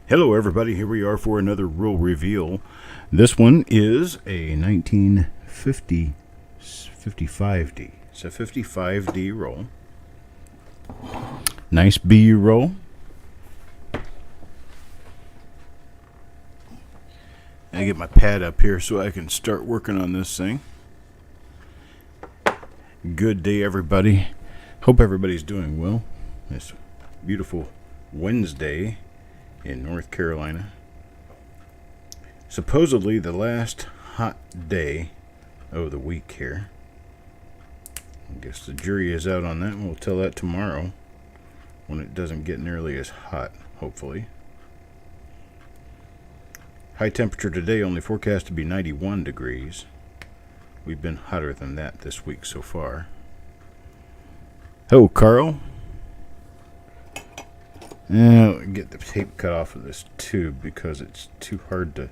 Hello everybody, here we are for another roll reveal. This one is a 55D. It's a 55D roll. Nice B roll. I get my pad up here so I can start working on this thing. Good day everybody. Hope everybody's doing well. This beautiful Wednesday in North Carolina. Supposedly the last hot day of the week here. I guess the jury is out on that, and we'll tell that tomorrow when it doesn't get nearly as hot, hopefully. High temperature today only forecast to be 91 degrees. We've been hotter than that this week so far. Hello, Carl. Now, get the tape cut off of this tube because it's too hard to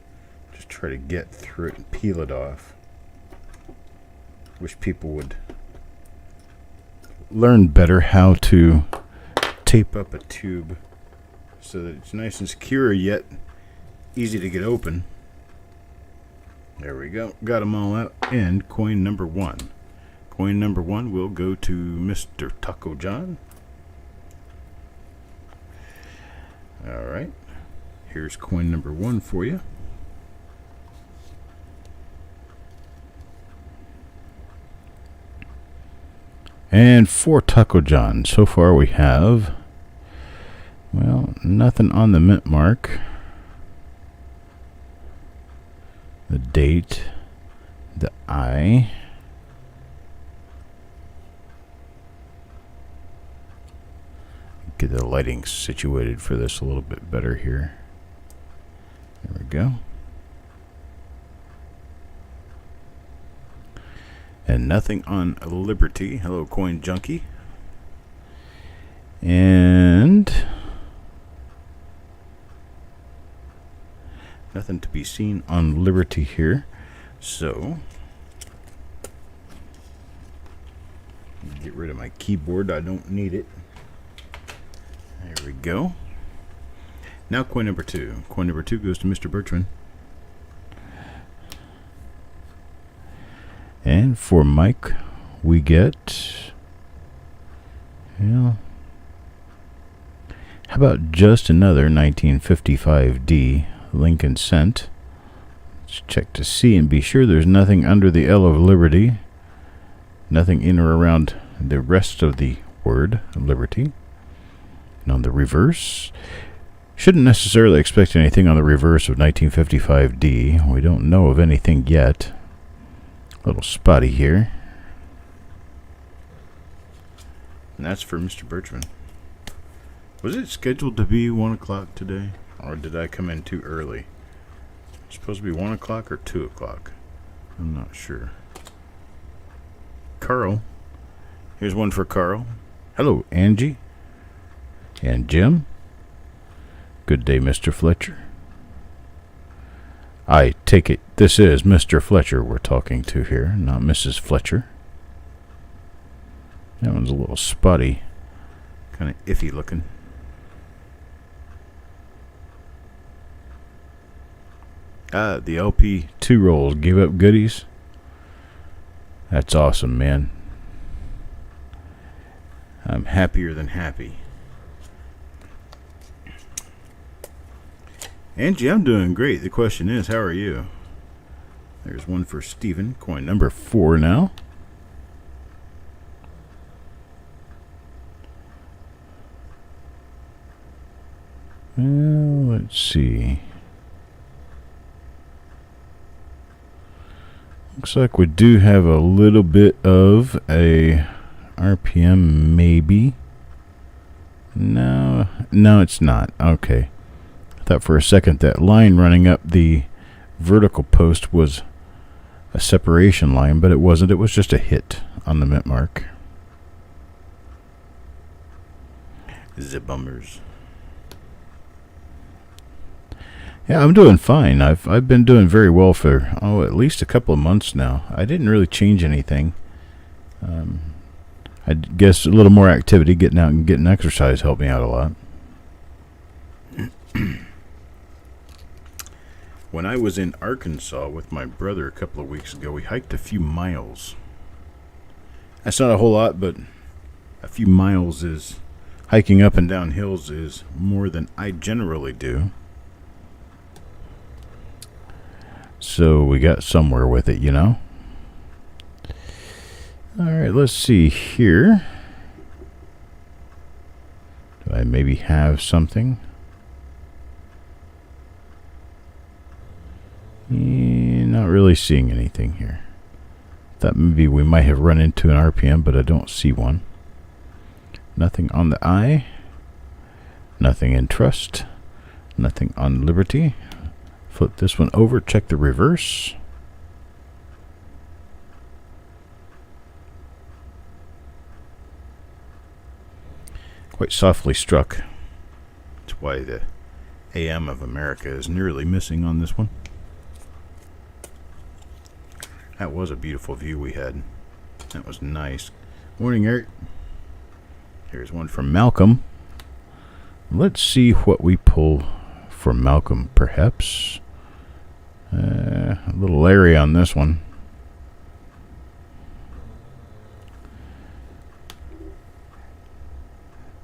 just try to get through it and peel it off. Wish people would learn better how to tape up a tube so that it's nice and secure yet easy to get open. There we go. Got them all out. And coin number one. Coin number one will go to Mr. Taco John. Alright, here's coin number one for you. And for Taco John, so far we have, well, nothing on the mint mark. The date, the I. Get the lighting situated for this a little bit better here. There we go. And nothing on Liberty. Hello, Coin Junkie. And nothing to be seen on Liberty here. So get rid of my keyboard. I don't need it. There we go. Now coin number two. Coin number two goes to Mr. Bertrand. And for Mike, we get, well, how about just another 1955D Lincoln cent? Let's check to see and be sure there's nothing under the L of Liberty. Nothing in or around the rest of the word Liberty. And on the reverse, shouldn't necessarily expect anything on the reverse of 1955D. We don't know of anything yet. A little spotty here. And that's for Mr. Bertrand. Was it scheduled to be 1 o'clock today? Or did I come in too early? It's supposed to be 1 o'clock or 2 o'clock. I'm not sure. Carl. Here's one for Carl. Hello, Angie. And Jim. Good day, Mr. Fletcher. I take it this is Mr. Fletcher we're talking to here, not Mrs. Fletcher. That one's a little spotty. Kind of iffy looking. Ah, the LP 2 rolls gave up goodies. That's awesome, man. I'm happier than happy. Angie, I'm doing great. The question is, how are you? There's one for Steven. Coin number 4 now. Well, let's see. Looks like we do have a little bit of a RPM, maybe. No, it's not. Okay. Thought for a second that line running up the vertical post was a separation line, but it wasn't. It was just a hit on the mint mark. The bummers. Yeah, I'm doing fine. I've been doing very well for at least a couple of months now. I didn't really change anything. I guess a little more activity, getting out and getting exercise helped me out a lot. When I was in Arkansas with my brother a couple of weeks ago, we hiked a few miles. That's not a whole lot, but a few miles is... hiking up and down hills is more than I generally do. So we got somewhere with it, you know. Alright, let's see here. Do I maybe have something? Not really seeing anything here. Thought maybe we might have run into an RPM, but I don't see one. Nothing on the I. Nothing in trust. Nothing on liberty. Flip this one over, check the reverse. Quite softly struck. That's why the AM of America is nearly missing on this one. That was a beautiful view we had. That was nice. Morning, Eric. Here's one from Malcolm. Let's see what we pull for Malcolm, perhaps. A little Larry on this one.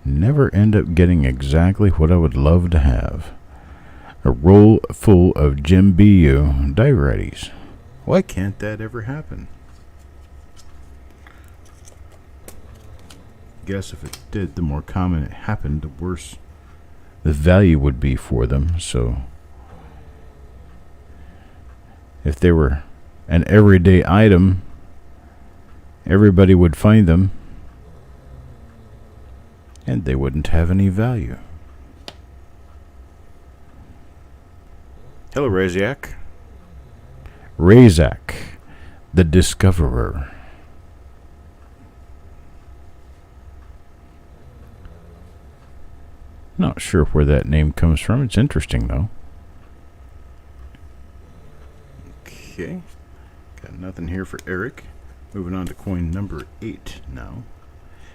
Never end up getting exactly what I would love to have. A roll full of Jim BU die righties. Why can't that ever happen? Guess if it did, the more common it happened, the worse the value would be for them. So if they were an everyday item, everybody would find them and they wouldn't have any value. Hello, Razak. Razak, the Discoverer. Not sure where that name comes from. It's interesting, though. Okay. Got nothing here for Eric. Moving on to coin number 8 now.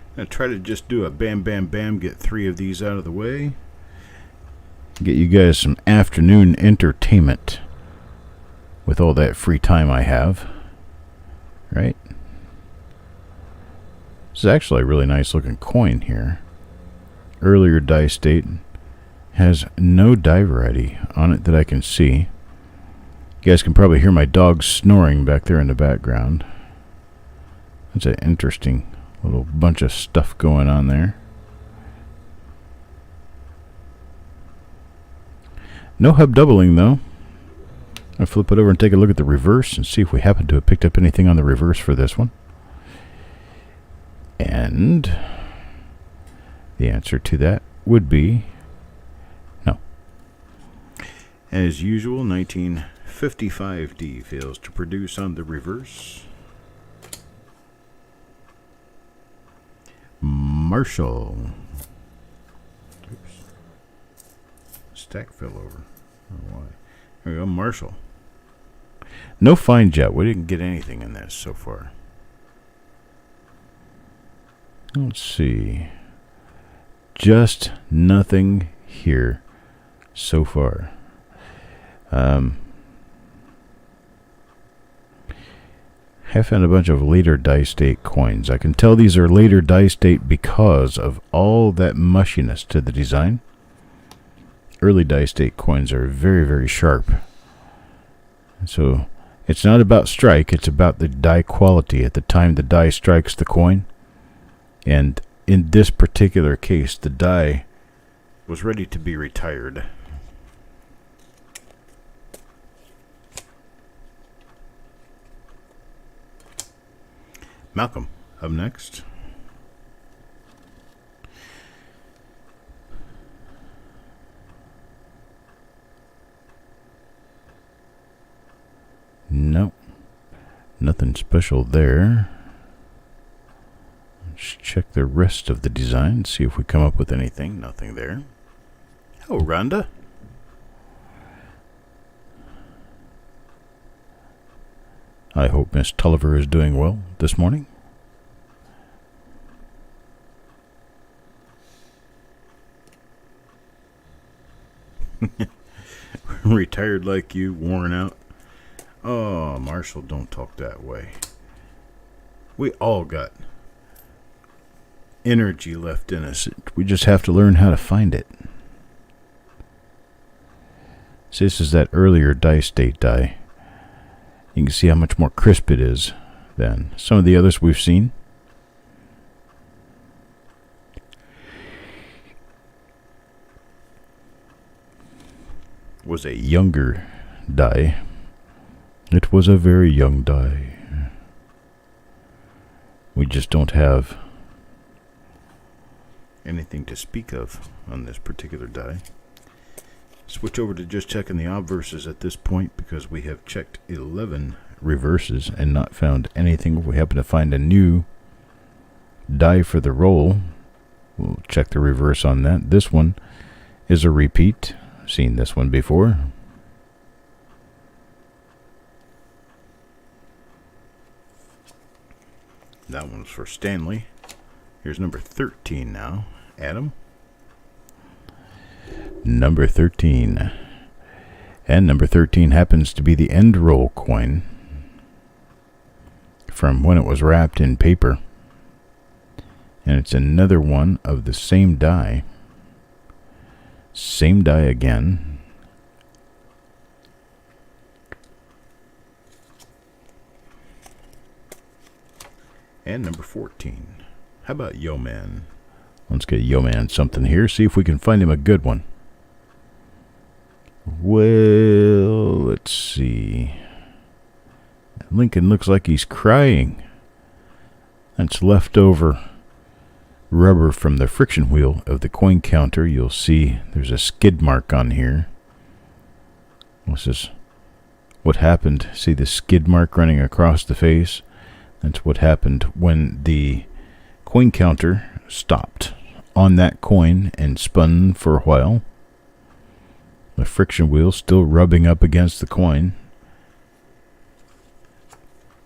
I'm going to try to just do a bam, bam, bam, get 3 of these out of the way. Get you guys some afternoon entertainment with all that free time I have. Right? This is actually a really nice looking coin here. Earlier die state, has no die variety on it that I can see. You guys can probably hear my dog snoring back there in the background. That's an interesting little bunch of stuff going on there. No hub doubling though. I'll flip it over and take a look at the reverse and see if we happen to have picked up anything on the reverse for this one. And the answer to that would be no. As usual, 1955D fails to produce on the reverse. Marshall. Oops. Stack fell over. Oh, why? There we go, Marshall. No fine jet. We didn't get anything in this so far. Let's see. Just nothing here so far. Have found a bunch of later die state coins. I can tell these are later die state because of all that mushiness to the design. Early die state coins are very, very sharp. So it's not about strike, it's about the die quality at the time the die strikes the coin. And in this particular case, the die was ready to be retired. Malcolm, up next. Nope. Nothing special there. Let's check the rest of the design, see if we come up with anything. Nothing there. Oh, Rhonda. I hope Miss Tulliver is doing well this morning. Retired like you, worn out. Oh, Marshall, don't talk that way. We all got energy left in us. We just have to learn how to find it. So this is that earlier die state die. You can see how much more crisp it is than some of the others we've seen. Was a younger die. It was a very young die. We just don't have anything to speak of on this particular die. Switch over to just checking the obverses at this point because we have checked 11 reverses and not found anything. If we happen to find a new die for the roll, we'll check the reverse on that. This one is a repeat. Seen this one before. That one's for Stanley. Here's number 13 now. Adam. Number 13. And number 13 happens to be the end roll coin from when it was wrapped in paper. And it's another one of the same die. Same die again. And number 14. How about Yo Man? Let's get Yo Man something here. See if we can find him a good one. Well, let's see. Lincoln looks like he's crying. That's leftover rubber from the friction wheel of the coin counter. You'll see there's a skid mark on here. This is what happened. See the skid mark running across the face? That's what happened when the coin counter stopped on that coin and spun for a while. The friction wheel still rubbing up against the coin.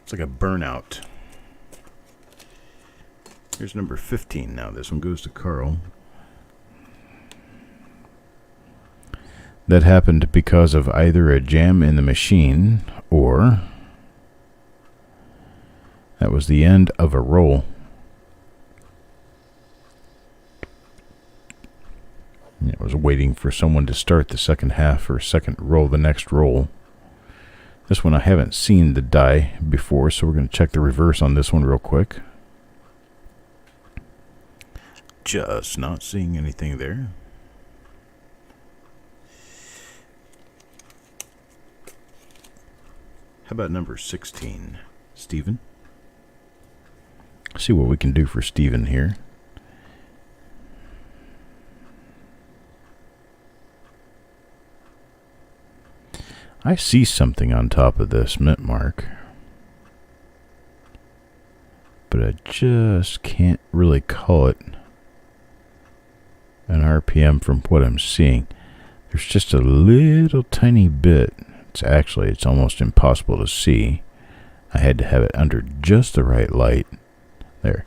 It's like a burnout. Here's number 15 now. This one goes to Carl. That happened because of either a jam in the machine or that was the end of a roll. It was waiting for someone to start the second half or second roll, the next roll. This one I haven't seen the die before, so we're going to check the reverse on this one real quick. Just not seeing anything there. How about number 16, Stephen? See what we can do for Stephen here. I see something on top of this mint mark, but I just can't really call it an RPM from what I'm seeing. There's just a little tiny bit. It's almost impossible to see. I had to have it under just the right light. There.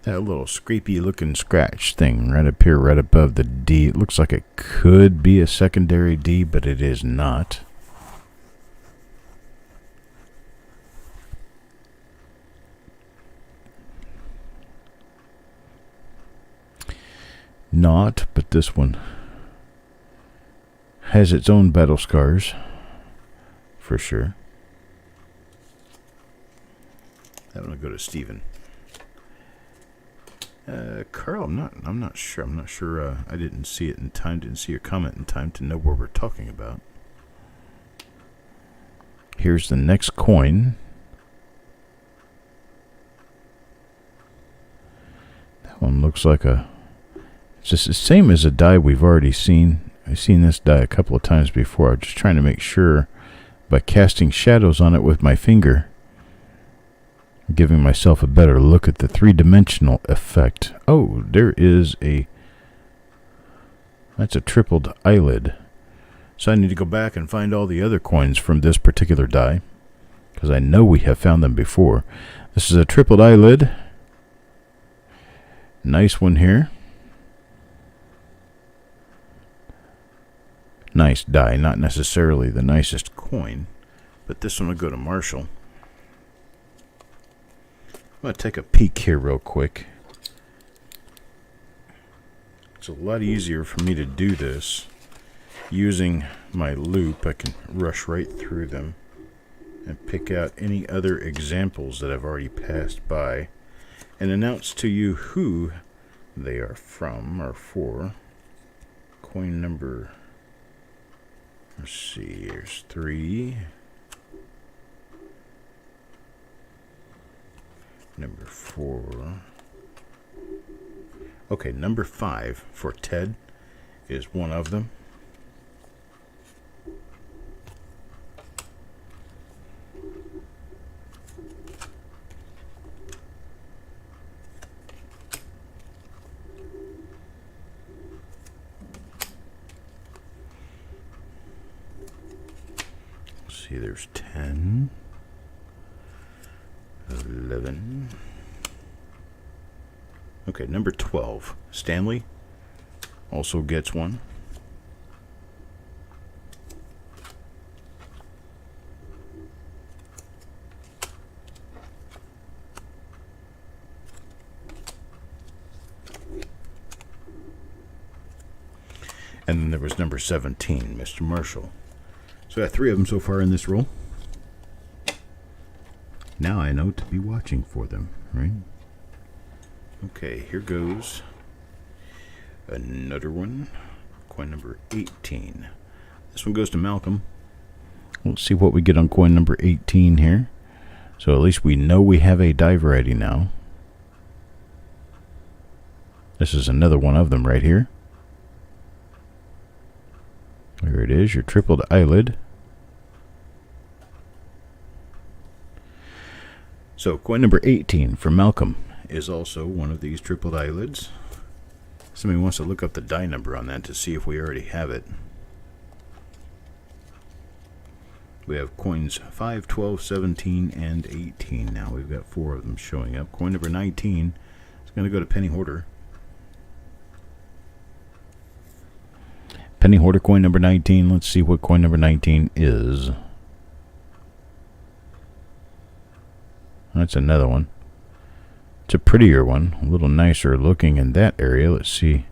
That little scrapey looking scratch thing right up here, right above the D. It looks like it could be a secondary D, but it is not. But this one has its own battle scars, for sure. That one will go to Stephen. Carl, I'm not sure. I didn't see it in time. Didn't see your comment in time to know what we're talking about. Here's the next coin. That one looks like it's just the same as a die we've already seen. I've seen this die a couple of times before. I'm just trying to make sure by casting shadows on it with my finger, giving myself a better look at the three-dimensional effect. Oh, that's a tripled eyelid. So I need to go back and find all the other coins from this particular die, because I know we have found them before. This is a tripled eyelid. Nice one here. nice die. Not necessarily the nicest coin, but this one will go to Marshall. I'm going to take a peek here real quick. It's a lot easier for me to do this using my loop. I can rush right through them and pick out any other examples that I've already passed by and announce to you who they are from or for. Coin number, let's see, here's 3. Number 4. Okay, number 5 for Ted is one of them. See, there's 10, 11. Okay, number 12. Stanley also gets one. And then there was number 17, Mr. Marshall. So I got 3 of them so far in this roll. Now I know to be watching for them, right? Okay, here goes another one. Coin number 18. This one goes to Malcolm. Let's see what we get on coin number 18 here. So at least we know we have a die variety now. This is another one of them right here. There it is, your tripled eyelid. So coin number 18 for Malcolm is also one of these tripled eyelids. Somebody wants to look up the die number on that to see if we already have it. We have coins 5, 12, 17, and 18 now. We've got 4 of them showing up. Coin number 19 is going to go to Penny Hoarder. Penny Hoarder coin number 19. Let's see what coin number 19 is. That's another one. It's a prettier one, a little nicer looking in that area. Let's see.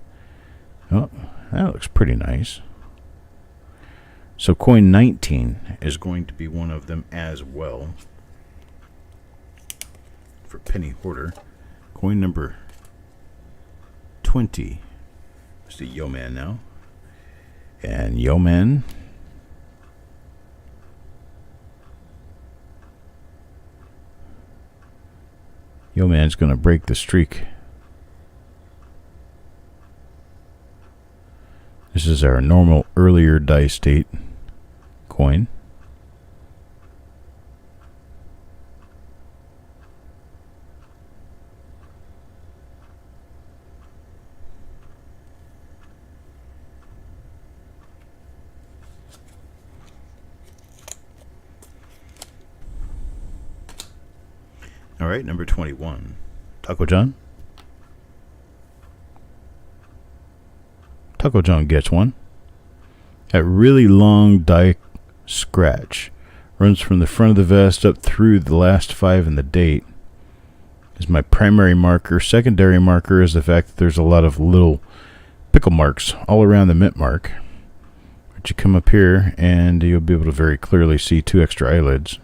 Oh, that looks pretty nice. So coin 19 is going to be one of them as well for Penny Hoarder. Coin number 20. It's the Yeoman now. And Yeoman. Yeoman's going to break the streak. This is our normal earlier die state coin. All right, number 21. Taco John. Taco John gets one. That really long die scratch runs from the front of the vest up through the last 5 in the date. Is my primary marker. Secondary marker is the fact that there's a lot of little pickle marks all around the mint mark. But you come up here and you'll be able to very clearly see 2 extra eyelids.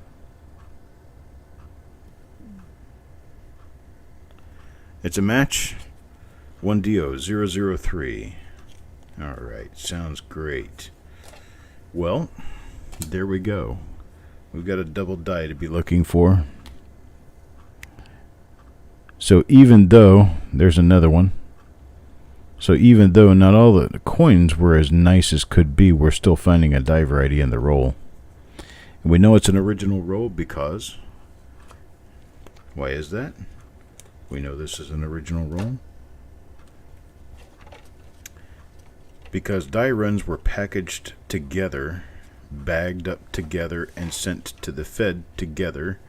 It's a match. 1DO003. Alright, sounds great. Well, there we go. We've got a double die to be looking for. So even though, there's another one. So even though not all the coins were as nice as could be, we're still finding a die variety in the roll. And we know it's an original roll because... Why is that? We know this is an original roll. Because die runs were packaged together, bagged up together, and sent to the Fed together.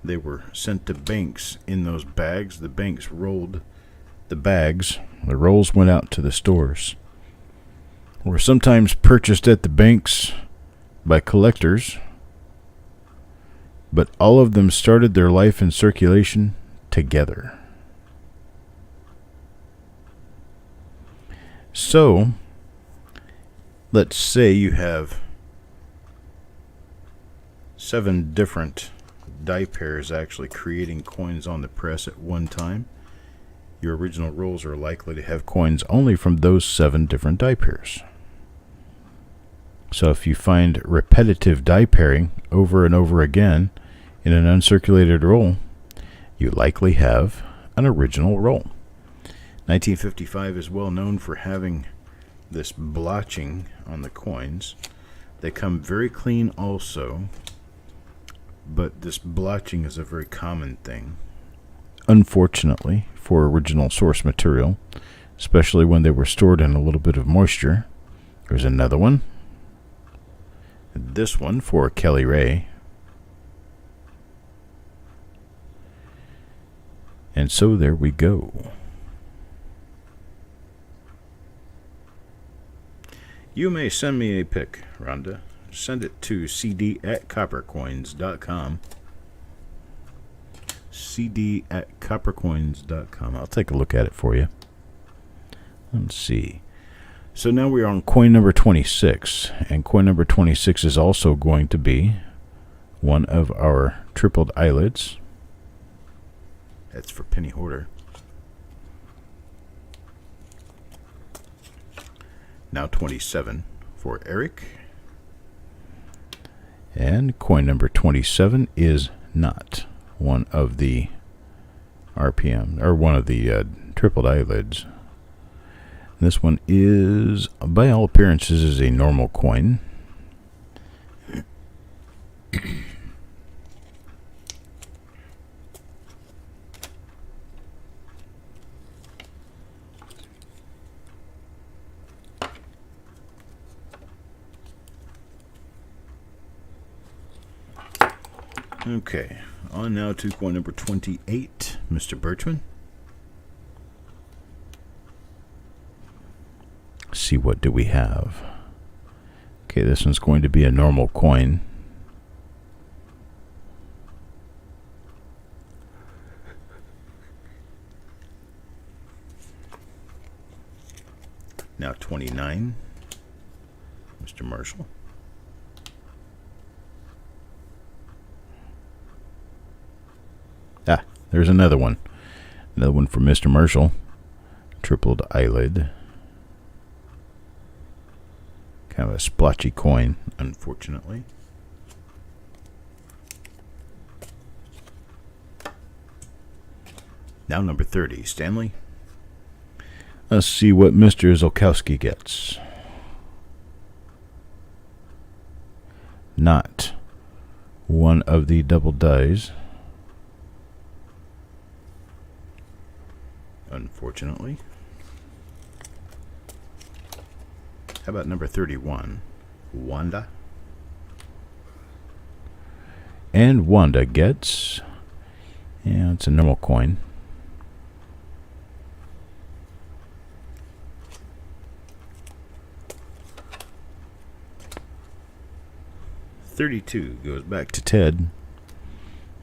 They were sent to banks in those bags. The banks rolled the bags. The rolls went out to the stores. were sometimes purchased at the banks by collectors, but all of them started their life in circulation together. So, let's say you have 7 different die pairs actually creating coins on the press at one time. Your original rolls are likely to have coins only from those 7 different die pairs. So if you find repetitive die pairing over and over again in an uncirculated roll, you likely have an original roll. 1955 is well known for having this blotching on the coins. They come very clean also, but this blotching is a very common thing, unfortunately, for original source material, especially when they were stored in a little bit of moisture. There's another one. This one for Kelly Ray. And so there we go. You may send me a pic, Rhonda. Send it to cd@coppercoins.com. cd@coppercoins.com. I'll take a look at it for you. Let's see. So now we're on coin number 26. And coin number 26 is also going to be one of our tripled eyelids. That's for Penny Hoarder. Now 27 for Eric. And coin number 27 is not one of the RPM, or one of the tripled eyelids. This one is, by all appearances, is a normal coin. Okay, on now to coin number 28, Mr. Birchman. See, what do we have? Okay, this one's going to be a normal coin. Now 29, Mr. Marshall. Ah, there's another one. Another one for Mr. Marshall. Tripled eyelid. Kind of a splotchy coin, unfortunately. Now number 30, Stanley. Let's see what Mr. Zolkowski gets. Not one of the double dies, unfortunately. How about number 31, Wanda? And Wanda gets, yeah, it's a normal coin. $32 goes back to Ted.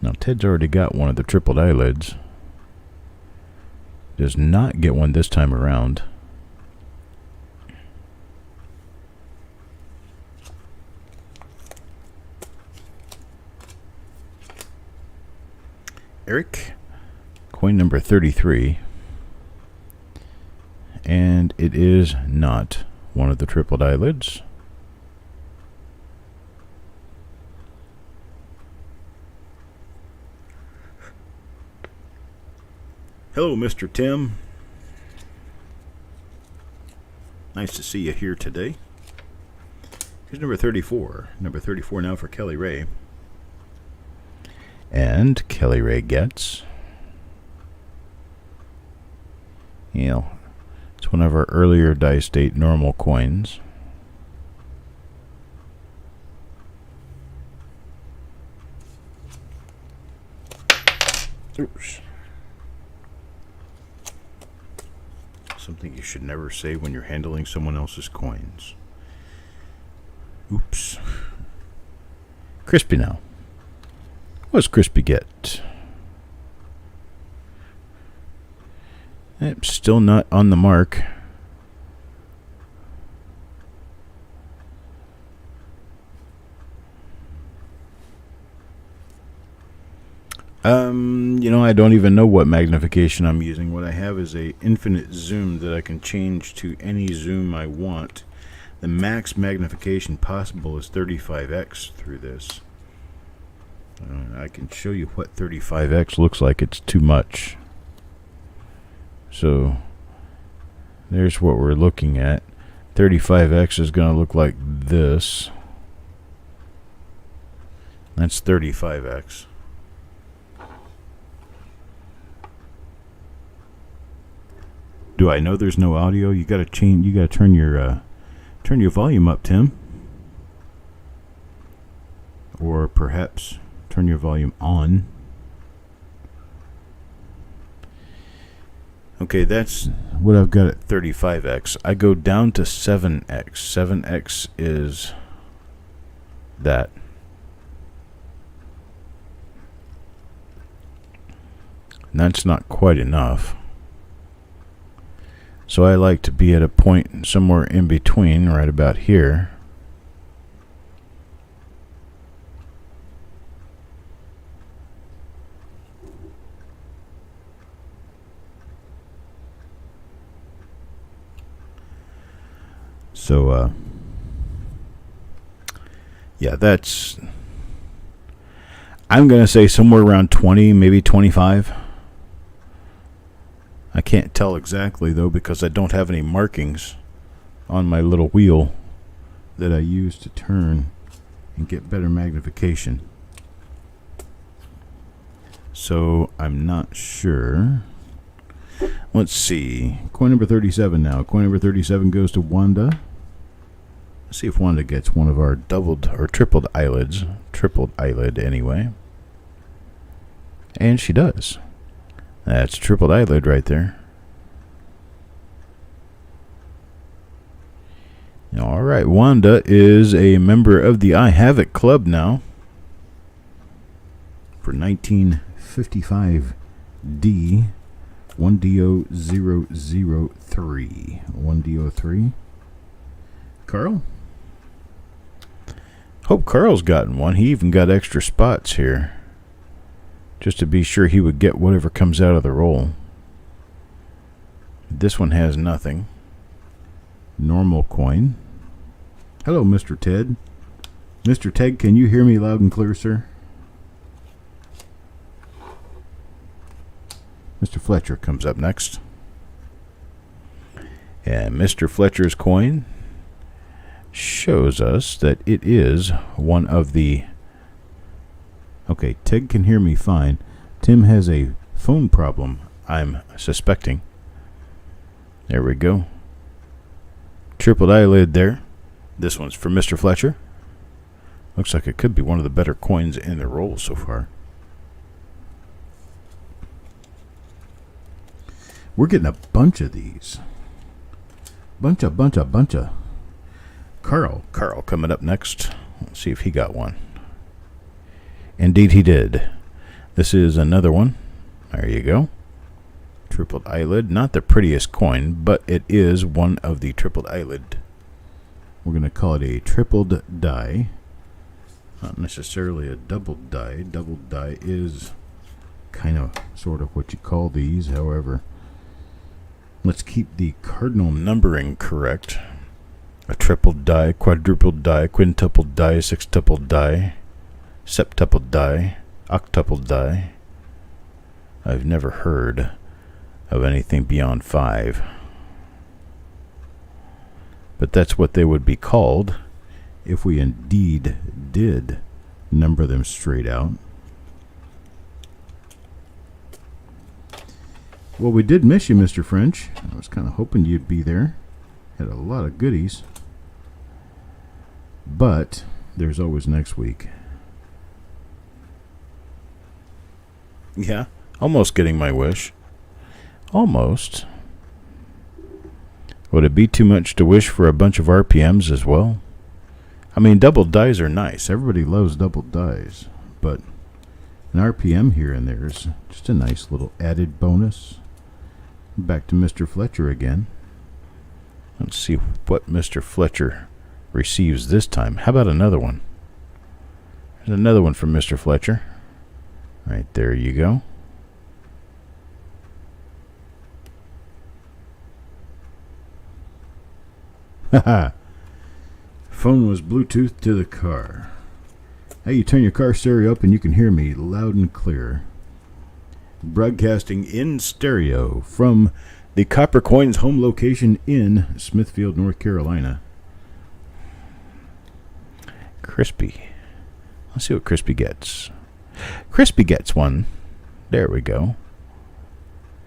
Now Ted's already got one of the tripled eyelids. Does not get one this time around. Eric, coin number 33, and it is not one of the tripled eyelids. Hello, Mr. Tim. Nice to see you here today. Here's number 34. Number 34 now for Kelly Ray. And Kelly Ray gets, you know, it's one of our earlier die state normal coins. Oops. Something you should never say when you're handling someone else's coins. Oops. Crispy now. What does Crispy get? Still not on the mark. I don't even know what magnification I'm using. What I have is a infinite zoom that I can change to any zoom I want. The max magnification possible is 35x through this. I can show you what 35x looks like. It's too much. So there's what we're looking at. 35x is going to look like this. That's 35x. Do I know there's no audio? You got to change. You got to turn your volume up, Tim. Or perhaps turn your volume on. Okay, that's what I've got at 35x. I go down to 7x. 7x is that. And that's not quite enough. So I like to be at a point somewhere in between, right about here. So, yeah, that's, I'm going to say somewhere around 20, maybe 25. I can't tell exactly, though, because I don't have any markings on my little wheel that I use to turn and get better magnification. So I'm not sure. Let's see. Coin number 37 now. Coin number 37 goes to Wanda. Let's see if Wanda gets one of our doubled or tripled eyelids. Tripled eyelid, anyway. And she does. That's tripled eyelid right there. All right, Wanda is a member of the I Have It Club now for 1955D 1DO003. 1DO3. Carl? Hope Carl's gotten one. He even got extra spots here, just to be sure he would get whatever comes out of the roll. This one has nothing. Normal coin. Hello, Mr. Ted. Mr. Ted, can you hear me loud and clear, sir? Mr. Fletcher comes up next. And Mr. Fletcher's coin shows us that it is one of the... Okay, Ted can hear me fine. Tim has a phone problem, I'm suspecting. There we go. Tripled eyelid there. This one's for Mr. Fletcher. Looks like it could be one of the better coins in the roll so far. We're getting a bunch of these. Bunch of. Carl coming up next. Let's see if he got one. Indeed he did. This is another one. There you go. Tripled eyelid. Not the prettiest coin, but it is one of the tripled eyelid. We're going to call it a tripled die. Not necessarily a doubled die. Doubled die is kind of sort of what you call these. However, let's keep the cardinal numbering correct. A tripled die, quadrupled die, quintupled die, sextupled die, septupled die, octupled die. I've never heard of anything beyond 5. But that's what they would be called if we indeed did number them straight out. Well, we did miss you, Mr. French. I was kind of hoping you'd be there. Had a lot of goodies. But there's always next week. Yeah, almost getting my wish. Almost. Would it be too much to wish for a bunch of RPMs as well? I mean, double dies are nice. Everybody loves double dies. But an RPM here and there is just a nice little added bonus. Back to Mr. Fletcher again. Let's see what Mr. Fletcher receives this time. How about another one? There's another one from Mr. Fletcher. Right there you go. Haha. Phone was Bluetooth to the car. Hey, you turn your car stereo up and you can hear me loud and clear. Broadcasting in stereo from the Copper Coins home location in Smithfield, North Carolina. Crispy. Let's see what Crispy gets. Crispy gets one. There we go.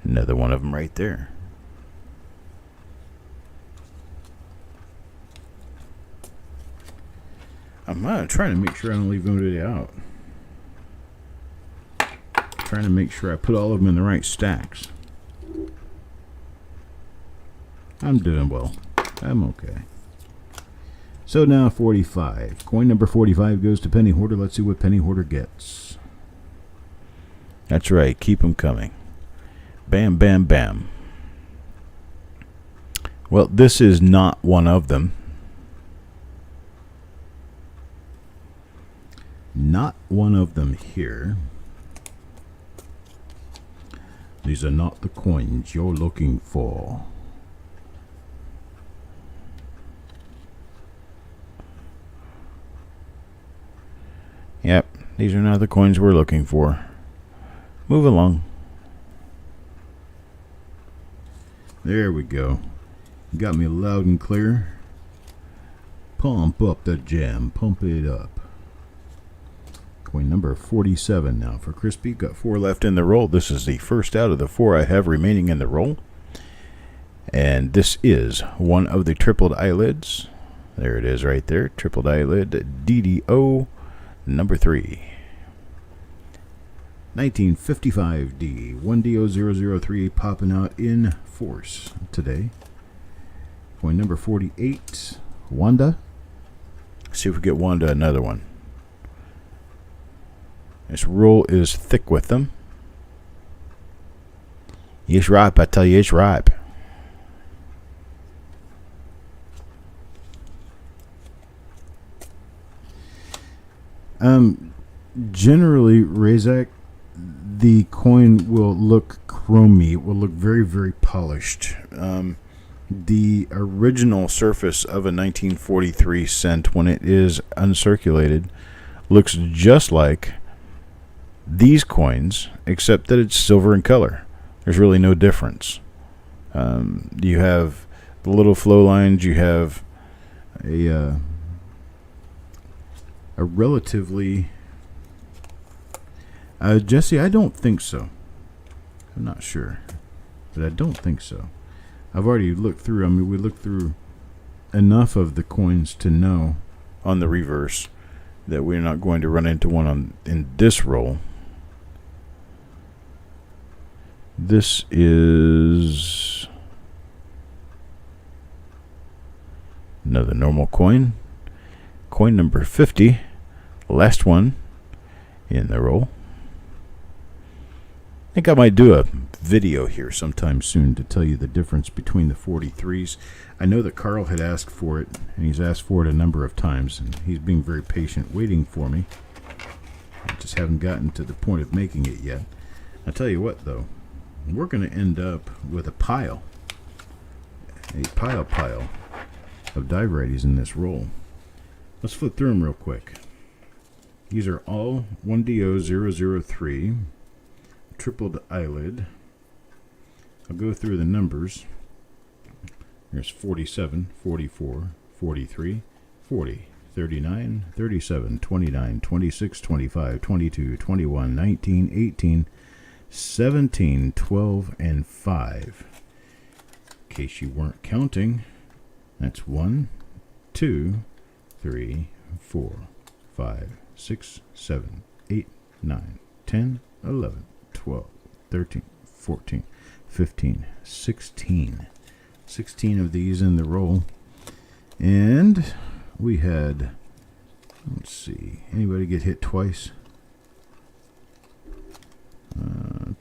Another one of them right there. I'm trying to make sure I don't leave nobody out. Trying to make sure I put all of them in the right stacks. I'm doing well. I'm okay. So now 45. Coin number 45 goes to Penny Hoarder. Let's see what Penny Hoarder gets. That's right. Keep them coming. Bam, bam, bam. Well, this is not one of them. Not one of them here. These are not the coins you're looking for. Yep, these are not the coins we're looking for. Move along. There we go. Got me loud and clear. Pump up the jam. Pump it up. Coin number 47 now for Crispy. Got 4 left in the roll. This is the first out of the 4 I have remaining in the roll. And this is one of the tripled eyelids. There it is right there. Tripled eyelid DDO number 3. 1955D 1DO003 popping out in force today. Coin number 48. Wanda. See if we get Wanda another one. This roll is thick with them. It's ripe, I tell you, it's ripe. Generally, Razak, the coin will look chromy. It will look very, very polished. The original surface of a 1943 cent, when it is uncirculated, looks just like these coins, except that it's silver in color. There's really no difference. You have the little flow lines. You have a relatively Jesse, I don't think so. I'm not sure, but I don't think so. I've already looked through. I mean, we looked through enough of the coins to know on the reverse that we're not going to run into one in this roll. This is another normal coin. Coin number 50. Last one in the roll. I think I might do a video here sometime soon to tell you the difference between the 43s. I know that Carl had asked for it, and he's asked for it a number of times, and he's being very patient waiting for me. I just haven't gotten to the point of making it yet. I'll tell you what, though. We're going to end up with a pile of die varieties in this roll. Let's flip through them real quick. These are all 1DO003, tripled eyelid. I'll go through the numbers. There's 47, 44, 43, 40, 39, 37, 29, 26, 25, 22, 21, 19, 18, 17, 12, and 5. In case you weren't counting, that's 1, 2, 3, 4, 5, 6, 7, 8, 9, 10, 11, 12, 13, 14, 15, 16. 16 of these in the roll. And we had, let's see, anybody get hit twice?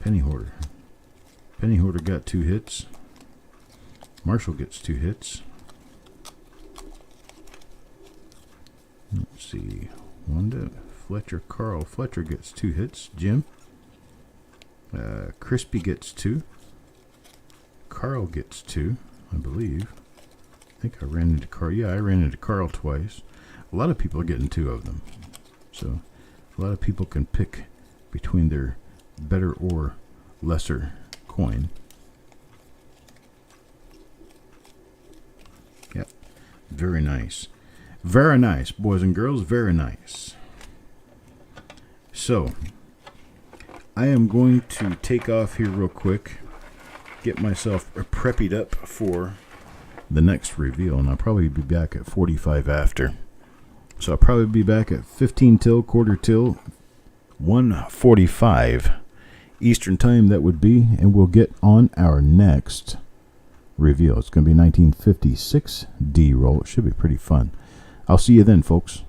Penny Hoarder. Penny Hoarder got 2 hits. Marshall gets 2 hits. Let's see, Wanda, Fletcher, Carl. Fletcher gets 2 hits. Jim. Crispy gets 2. Carl gets 2, I believe. I think I ran into Carl. Yeah, I ran into Carl twice. A lot of people are getting 2 of them. So a lot of people can pick between their better or lesser coin. Yep. Very nice. Very nice, boys and girls. Very nice. So I am going to take off here real quick, get myself preppied up for the next reveal, and I'll probably be back at 45 after. So I'll probably be back at 15 till, quarter till, 1:45 Eastern time that would be, and we'll get on our next reveal. It's going to be 1956 D roll. It should be pretty fun. I'll see you then, folks.